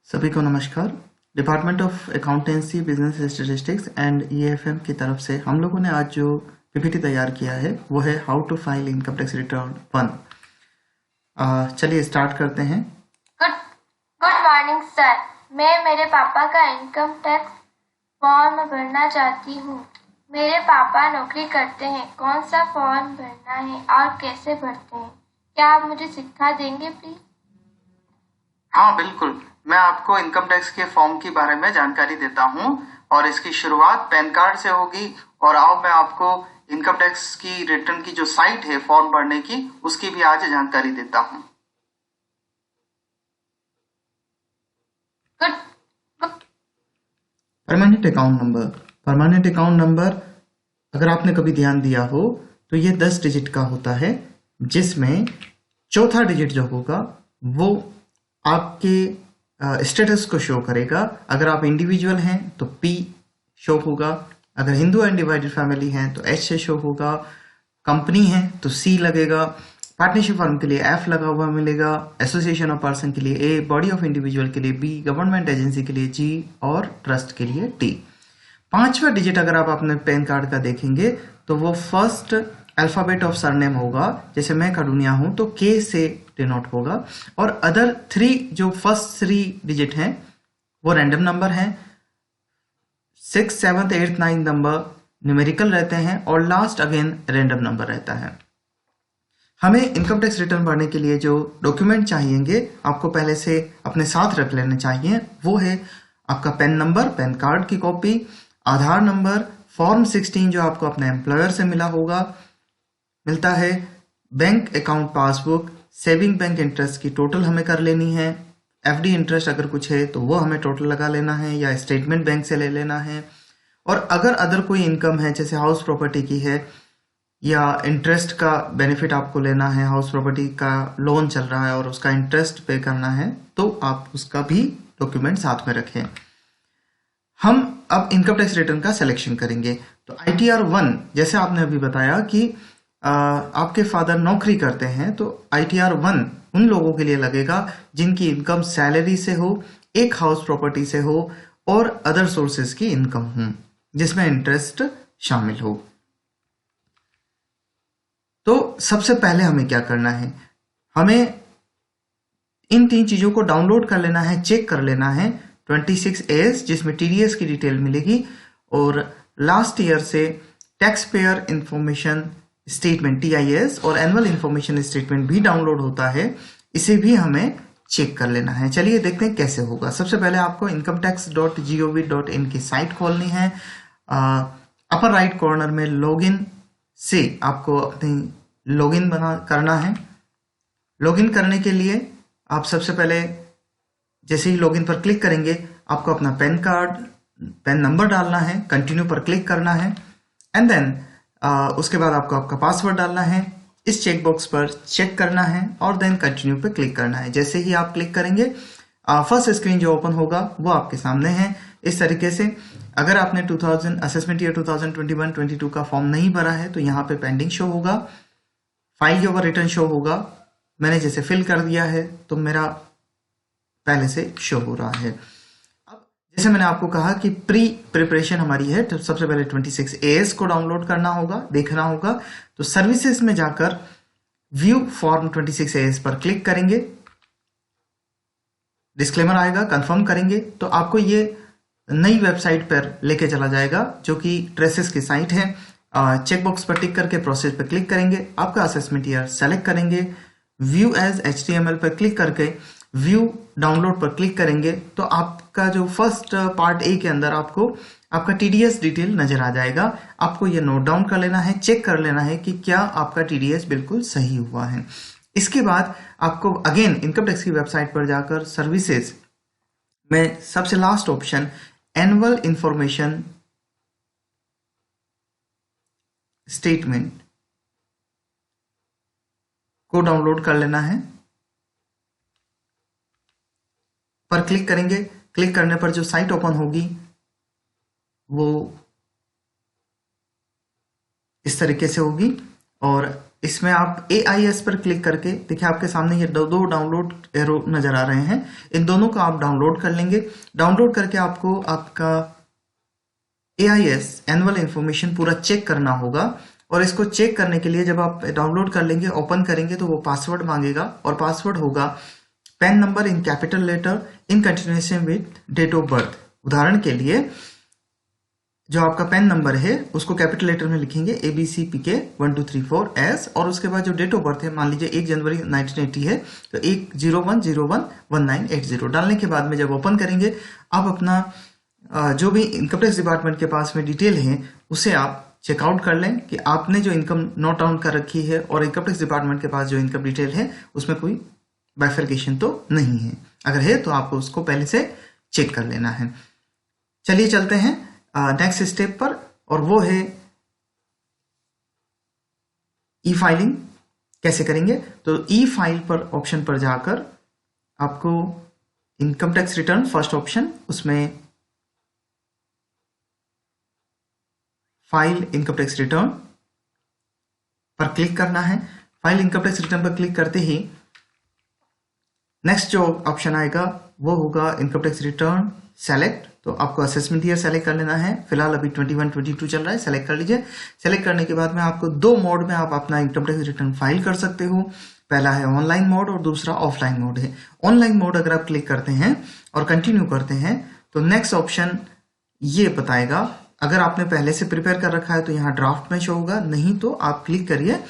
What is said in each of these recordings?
सभी को नमस्कार। Department of accountancy business statistics and EFM की तरफ से हम लोगों ने आज जो पीपीटी तैयार किया है वो है how to file income tax return 1। चलिए स्टार्ट करते हैं। Good morning sir. मैं मेरे पापा का इनकम टैक्स फॉर्म भरना चाहती हूँ। मेरे पापा नौकरी करते हैं। कौन सा फॉर्म भरना है और कैसे भरते हैं, क्या आप मुझे सिखा देंगे प्लीज? हाँ बिल्कुल, मैं आपको इनकम टैक्स के फॉर्म के बारे में जानकारी देता हूँ और इसकी शुरुआत पैन कार्ड से होगी। और आओ मैं आपको इनकम टैक्स की रिटर्न की जो साइट है फॉर्म भरने की उसकी भी आज जानकारी देता हूँ। परमानेंट अकाउंट नंबर अगर आपने कभी ध्यान दिया हो तो ये 10 डिजिट का होता है, जिसमें चौथा डिजिट जो होगा वो आपके स्टेटस को शो करेगा। अगर आप इंडिविजुअल हैं तो P शो होगा, अगर हिंदू अनडिवाइडेड फैमिली हैं तो H से शो होगा, कंपनी है तो C लगेगा, पार्टनरशिप फर्म के लिए F लगा हुआ मिलेगा, एसोसिएशन ऑफ पर्सन के लिए A, बॉडी ऑफ इंडिविजुअल के लिए B, गवर्नमेंट एजेंसी के लिए G और ट्रस्ट के लिए T। पांचवा डिजिट अगर आप अपने पैन कार्ड का देखेंगे तो वो फर्स्ट अल्फाबेट ऑफ सरनेम होगा। जैसे मैं कड़ुनिया हूं तो K से डिनोट होगा। और अदर 3 जो फर्स्ट 3 डिजिट हैं वो रैंडम नंबर हैं। 6, 7, 8, 9 नंबर न्यूमेरिकल रहते हैं और लास्ट अगेन रैंडम नंबर रहता है। हमें इनकम टैक्स रिटर्न भरने के लिए जो डॉक्यूमेंट चाहिएंगे आपको पहले से अपने साथ रख लेने चाहिए। वो है आपका पैन नंबर, पैन कार्ड की कॉपी, आधार नंबर, फॉर्म 16 जो आपको अपने एम्प्लॉयर से मिलता है, bank account passbook, saving bank interest की टोटल हमें कर लेनी है, एफडी इंटरेस्ट अगर कुछ है तो वो हमें टोटल लगा लेना है या स्टेटमेंट बैंक से ले लेना है। और अगर अदर कोई इनकम है जैसे हाउस प्रॉपर्टी की है या इंटरेस्ट का बेनिफिट आपको लेना है, हाउस प्रॉपर्टी का लोन चल रहा है और उसका इंटरेस्ट पे करना है, तो आप उसका भी डॉक्यूमेंट साथ में रखें। हम अब इनकम टैक्स रिटर्न का सिलेक्शन करेंगे। तो ITR 1 जैसे आपने अभी बताया कि आपके फादर नौकरी करते हैं, तो ITR 1 उन लोगों के लिए लगेगा जिनकी इनकम सैलरी से हो, एक हाउस प्रॉपर्टी से हो और अदर सोर्सेज की इनकम हो जिसमें इंटरेस्ट शामिल हो। तो सबसे पहले हमें क्या करना है, हमें इन 3 चीजों को डाउनलोड कर लेना है, चेक कर लेना है। 26AS जिसमें TDS की डिटेल मिलेगी और लास्ट ईयर से tax payer information statement TIS और एनुअल इंफॉर्मेशन स्टेटमेंट भी डाउनलोड होता है, इसे भी हमें चेक कर लेना है। चलिए देखते हैं कैसे होगा। सबसे पहले आपको incometax.gov.in की साइट खोलनी है। अपर राइट कॉर्नर में लॉगिन से आपको अपनी लॉगिन करना है। लॉगिन करने के लिए आप सबसे पहले जैसे ही लॉगिन पर क्लिक करेंगे आपको अपना पैन नंबर डालना है, कंटिन्यू पर क्लिक करना है एंड देन उसके बाद आपको आपका पासवर्ड डालना है, इस चेक बॉक्स पर चेक करना है और देन कंटिन्यू पे क्लिक करना है। जैसे ही आप क्लिक करेंगे फर्स्ट स्क्रीन जो ओपन होगा वो आपके सामने है इस तरीके से। अगर आपने 2000 असेसमेंट ईयर 2021-22 का फॉर्म नहीं भरा है तो यहाँ पे पेंडिंग शो होगा, फाइल योर रिटर्न शो होगा। मैंने जैसे फिल कर दिया है तो मेरा पहले से शो हो रहा है। अब जैसे मैंने आपको कहा कि प्रिपरेशन हमारी है, तो सबसे पहले 26AS को डाउनलोड करना होगा, देखना होगा। तो सर्विसेज में जाकर व्यू फॉर्म 26AS पर क्लिक करेंगे, डिस्क्लेमर आएगा, कंफर्म करेंगे तो आपको ये नई वेबसाइट पर लेके चला जाएगा जो कि ट्रेसेस की साइट है। चेकबॉक्स पर टिक करके प्रोसेस पर क्लिक करेंगे, आपका असेसमेंट ईयर सेलेक्ट करेंगे, व्यू एज HTML पर क्लिक करके व्यू डाउनलोड पर क्लिक करेंगे तो आपका जो फर्स्ट पार्ट A के अंदर आपको आपका TDS डिटेल नजर आ जाएगा। आपको ये नोट डाउन कर लेना है, चेक कर लेना है कि क्या आपका TDS बिल्कुल सही हुआ है। इसके बाद आपको अगेन इनकम टैक्स की वेबसाइट पर जाकर सर्विसेज में सबसे last option annual information statement को डाउनलोड कर लेना है, पर क्लिक करेंगे। क्लिक करने पर जो साइट ओपन होगी वो इस तरीके से होगी और इसमें आप AIS पर क्लिक करके देखिए आपके सामने ये दो डाउनलोड एरो नजर आ रहे हैं, इन दोनों को आप डाउनलोड कर लेंगे। डाउनलोड करके आपको आपका AIS एनुअल इंफॉर्मेशन पूरा चेक करना होगा, और इसको चेक करने के लिए जब आप डाउनलोड कर लेंगे, ओपन करेंगे तो वो पासवर्ड मांगेगा, और पासवर्ड होगा PAN number in capital letter in continuation with date of birth. उदाहरण के लिए जो आपका पैन नंबर है उसको कैपिटल लेटर में लिखेंगे ABCPK 1234S, और उसके बाद जो डेट ऑफ बर्थ है, मान लीजिए 1 जनवरी 1980 है तो 101011980 डालने के बाद में जब ओपन करेंगे, आप अपना जो भी इनकम टैक्स डिपार्टमेंट के पास में डिटेल है उसे आप चेकआउट कर लें कि आपने जो इनकम नोट डाउन कर रखी है और इनकम टैक्स डिपार्टमेंट के पास जो इनकम डिटेल है उसमें कोई बाइफरकेशन तो नहीं है। अगर है तो आपको उसको पहले से चेक कर लेना है। चलिए चलते हैं नेक्स्ट स्टेप पर, और वो है ई फाइलिंग कैसे करेंगे। तो ई फाइल पर ऑप्शन पर जाकर आपको income tax written first option, उसमें फाइल इनकम टैक्स रिटर्न पर क्लिक करना है। फाइल इनकम टैक्स रिटर्न पर क्लिक करते ही नेक्स्ट जो ऑप्शन आएगा वो होगा इनकम टैक्स रिटर्न सेलेक्ट। तो आपको असेसमेंट ईयर सेलेक्ट कर लेना है। फिलहाल अभी 21-22 चल रहा है, सेलेक्ट कर लीजिए। सेलेक्ट करने के बाद में आपको दो मोड में आप अपना इनकम टैक्स रिटर्न फाइल कर सकते हो। पहला है ऑनलाइन मोड और दूसरा ऑफलाइन मोड है। ऑनलाइन मोड अगर आप क्लिक करते हैं और कंटिन्यू करते हैं तो नेक्स्ट ऑप्शन ये बताएगा, अगर आपने पहले से प्रिपेयर कर रखा है तो यहाँ ड्राफ्ट में शो होगा, नहीं तो आप क्लिक करिए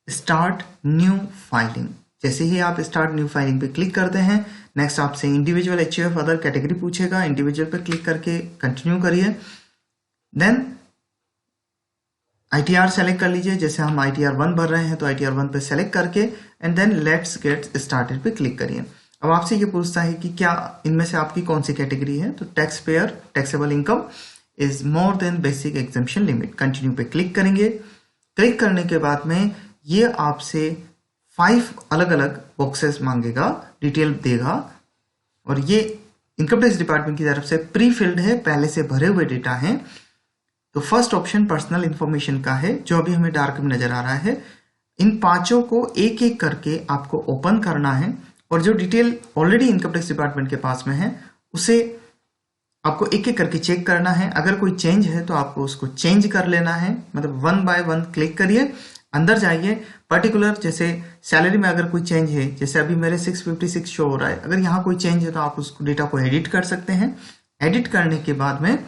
स्टार्ट न्यू फाइलिंग। जैसे ही आप स्टार्ट न्यू फाइलिंग पे क्लिक करते हैं, नेक्स्ट आपसे इंडिविजुअल HUF अदर कैटेगरी पूछेगा, इंडिविजुअल पे क्लिक करके कंटिन्यू करिए। देन ITR सेलेक्ट कर लीजिए। जैसे हम ITR 1 भर रहे हैं तो ITR 1 पे सेलेक्ट करके and then let's get started पे क्लिक करिए। अब आपसे ये पूछता है कि क्या इनमें से आपकी कौन सी कैटेगरी है, तो tax payer taxable income is more than basic exemption limit. Continue पे क्लिक करेंगे। क्लिक करने के बाद में ये आपसे 5 अलग अलग बॉक्सेस मांगेगा, डिटेल देगा, और ये इनकम टैक्स डिपार्टमेंट की तरफ से प्री फिल्ड है, पहले से भरे हुए डेटा हैं। तो फर्स्ट ऑप्शन पर्सनल इंफॉर्मेशन का है जो अभी हमें डार्क में नजर आ रहा है। इन पांचों को एक एक करके आपको ओपन करना है और जो detail already income tax department के पास में है उसे आपको एक एक करके चेक करना है। अगर कोई चेंज है तो आपको उसको चेंज कर लेना है, मतलब 1 बाय 1 क्लिक करिए, अंदर जाइए। पर्टिकुलर जैसे सैलरी में अगर कोई चेंज है, जैसे अभी मेरे 656 शो हो रहा है, अगर यहाँ कोई चेंज है तो आप उस डेटा को एडिट कर सकते हैं। एडिट करने के बाद में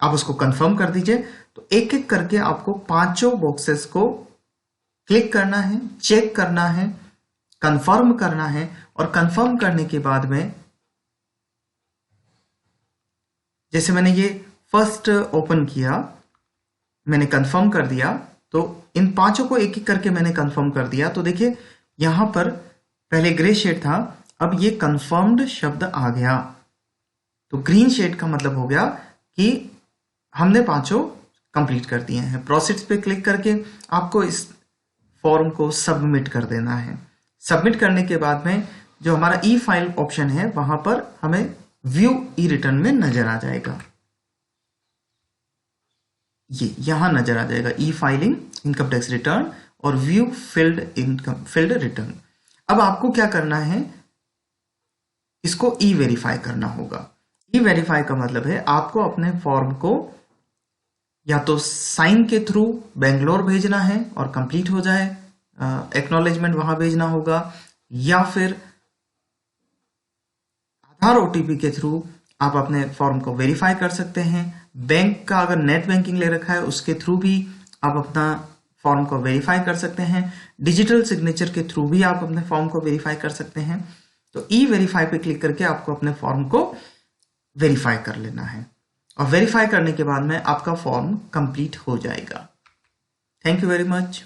आप उसको कंफर्म कर दीजिए। तो एक एक करके आपको पांचों बॉक्सेस को क्लिक करना है, चेक करना है, कंफर्म करना है, और कंफर्म करने के बाद में जैसे मैंने ये फर्स्ट ओपन किया, मैंने कंफर्म कर दिया, तो इन पांचों को एक एक करके मैंने कंफर्म कर दिया। तो देखिए यहां पर पहले ग्रे शेड था, अब ये कंफर्म्ड शब्द आ गया। तो ग्रीन शेड का मतलब हो गया कि हमने पांचों कंप्लीट कर दिए हैं। प्रोसीड्स पे क्लिक करके आपको इस फॉर्म को सबमिट कर देना है। सबमिट करने के बाद में जो हमारा ई फाइल ऑप्शन है वहां पर हमें व्यू ई रिटर्न में नजर आ जाएगा, ये यहां नजर आ जाएगा ई फाइलिंग इनकम टैक्स रिटर्न और व्यू फिल्ड रिटर्न। अब आपको क्या करना है, इसको ई वेरीफाई करना होगा। ई वेरीफाई का मतलब है आपको अपने फॉर्म को या तो साइन के थ्रू बेंगलोर भेजना है और कंप्लीट हो जाए, एक्नॉलेजमेंट वहां भेजना होगा, या फिर आधार OTP के थ्रू आप अपने फॉर्म को वेरीफाई कर सकते हैं। बैंक का अगर नेट बैंकिंग ले रखा है उसके थ्रू भी आप अपना फॉर्म को वेरीफाई कर सकते हैं। डिजिटल सिग्नेचर के थ्रू भी आप अपने फॉर्म को वेरीफाई कर सकते हैं। तो ई वेरीफाई पे क्लिक करके आपको अपने फॉर्म को वेरीफाई कर लेना है, और वेरीफाई करने के बाद में आपका फॉर्म कंप्लीट हो जाएगा। Thank you very much.